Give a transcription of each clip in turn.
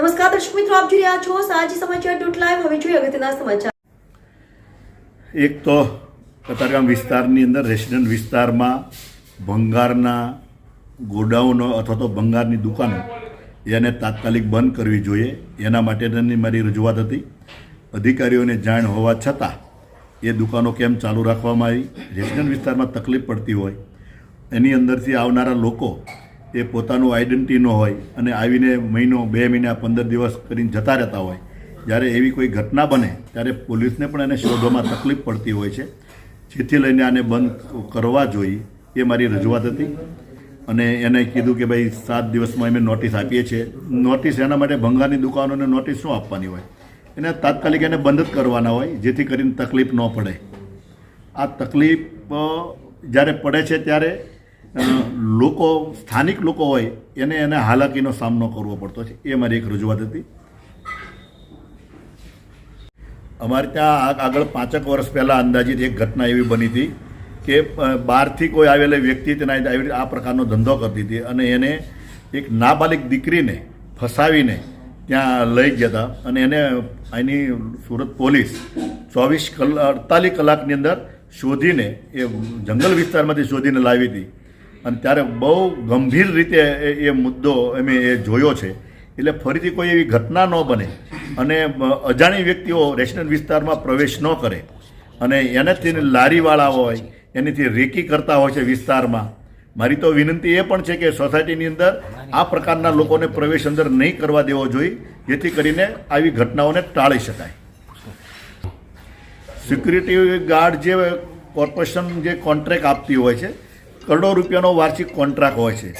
નમસ્કાર દર્શક મિત્રો, આપ જોઈ રહ્યા છો સાંજે સમાચાર .live. હવે જોઈએ અગત્યના સમાચાર. એક તો કતારગામ વિસ્તારની અંદર રેસિડન્ટ વિસ્તારમાં ભંગારના ગોડાઉનો અથવા તો ભંગારની દુકાનો એને તાત્કાલિક બંધ કરવી જોઈએ. એના માટેની મારી રજૂઆત હતી. અધિકારીઓને જાણ હોવા છતાં એ દુકાનો કેમ ચાલુ રાખવામાં આવી? રેસિડન્ટ વિસ્તારમાં તકલીફ પડતી હોય, એની અંદરથી આવનારા લોકો એ પોતાનું આઈડેન્ટિટી ન હોય અને આવીને મહિનો 2 મહિના 15 દિવસ કરીને જતા રહેતા હોય. જ્યારે એવી કોઈ ઘટના બને ત્યારે પોલીસને પણ એને શોધવામાં તકલીફ પડતી હોય છે. જેથી લઈને આને બંધ કરવા જોઈએ એ મારી રજૂઆત હતી. અને એને કીધું કે ભાઈ 7 દિવસમાં અમે નોટિસ આપીએ છીએ. નોટિસ એના માટે ભંગારની દુકાનોને નોટિસ શું આપવાની હોય? એને તાત્કાલિક એને બંધ જ કરવાના હોય, જેથી કરીને તકલીફ ન પડે. આ તકલીફ જ્યારે પડે છે ત્યારે લોકો, સ્થાનિક લોકો હોય એને હાલાકીનો સામનો કરવો પડતો છે. એ મારી એક રજૂઆત હતી. અમારે ત્યાં આગળ 5 વર્ષ પહેલાં અંદાજિત એક ઘટના એવી બની હતી કે બહારથી કોઈ આવેલી વ્યક્તિ તેના આ પ્રકારનો ધંધો કરતી હતી અને એને એક નાબાલિગ દીકરીને ફસાવીને ત્યાં લઈ ગયા હતા. અને એને અહીંની સુરત પોલીસ 48 કલાકની અંદર શોધીને એ જંગલ વિસ્તારમાંથી શોધીને લાવી હતી. અને ત્યારે બહુ ગંભીર રીતે એ મુદ્દો અમે એ જોયો છે. એટલે ફરીથી કોઈ એવી ઘટના ન બને અને અજાણી વ્યક્તિઓ રેસિડન્ટ વિસ્તારમાં પ્રવેશ ન કરે અને એનાથી લારીવાળા હોય એનાથી રેકી કરતા હોય છે વિસ્તારમાં. મારી તો વિનંતી એ પણ છે કે સોસાયટીની અંદર આ પ્રકારના લોકોને પ્રવેશ અંદર નહીં કરવા દેવો જોઈએ, જેથી કરીને આવી ઘટનાઓને ટાળી શકાય. સિક્યુરિટી ગાર્ડ જે કોર્પોરેશન જે કોન્ટ્રાક્ટ આપતી હોય છે, કરોડો રૂપિયાનો વાર્ષિક કોન્ટ્રાક્ટ હોય છે.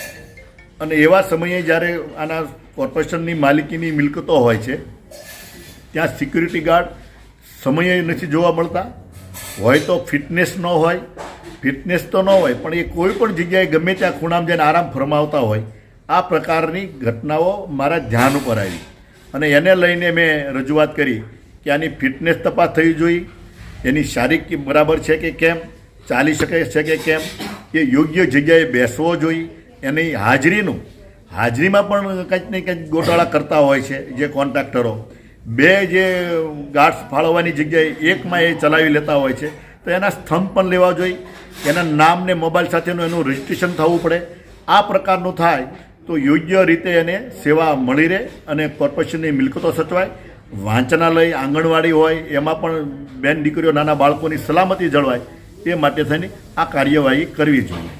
અને એવા સમયે જ્યારે આના કોર્પોરેશનની માલિકીની મિલકતો હોય છે ત્યાં સિક્યુરિટી ગાર્ડ સમયે નથી જોવા મળતા. હોય તો ફિટનેસ ન હોય, ફિટનેસ તો ન હોય પણ એ કોઈ પણ જગ્યાએ ગમે ત્યાં ખૂણામાં જઈને આરામ ફરમાવતા હોય. આ પ્રકારની ઘટનાઓ મારા ધ્યાન ઉપર આવી અને એને લઈને મેં રજૂઆત કરી કે આની ફિટનેસ તપાસ થવી જોઈએ, એની શારીરિક બરાબર છે કે કેમ, ચાલી શકે છે કે કેમ, એ યોગ્ય જગ્યાએ બેસવો જોઈએ. એની હાજરીમાં પણ કંઈક ને કંઈક ગોટાળા કરતા હોય છે જે કોન્ટ્રાક્ટરો. 2 જે ગાર્ડ્સ ફાળવવાની જગ્યાએ એકમાં એ ચલાવી લેતા હોય છે. તો એના સ્તંભ પણ લેવા જોઈએ, એના નામ ને મોબાઈલ સાથેનું એનું રજિસ્ટ્રેશન થવું પડે. આ પ્રકારનું થાય તો યોગ્ય રીતે એને સેવા મળી રહે અને કોર્પોરેશનની મિલકતો સચવાય. વાંચનાલય, આંગણવાડી હોય એમાં પણ બેન દીકરીઓ, નાના બાળકોની સલામતી જળવાય. એ માટે થઈને આ કાર્યવાહી કરવી જોઈએ.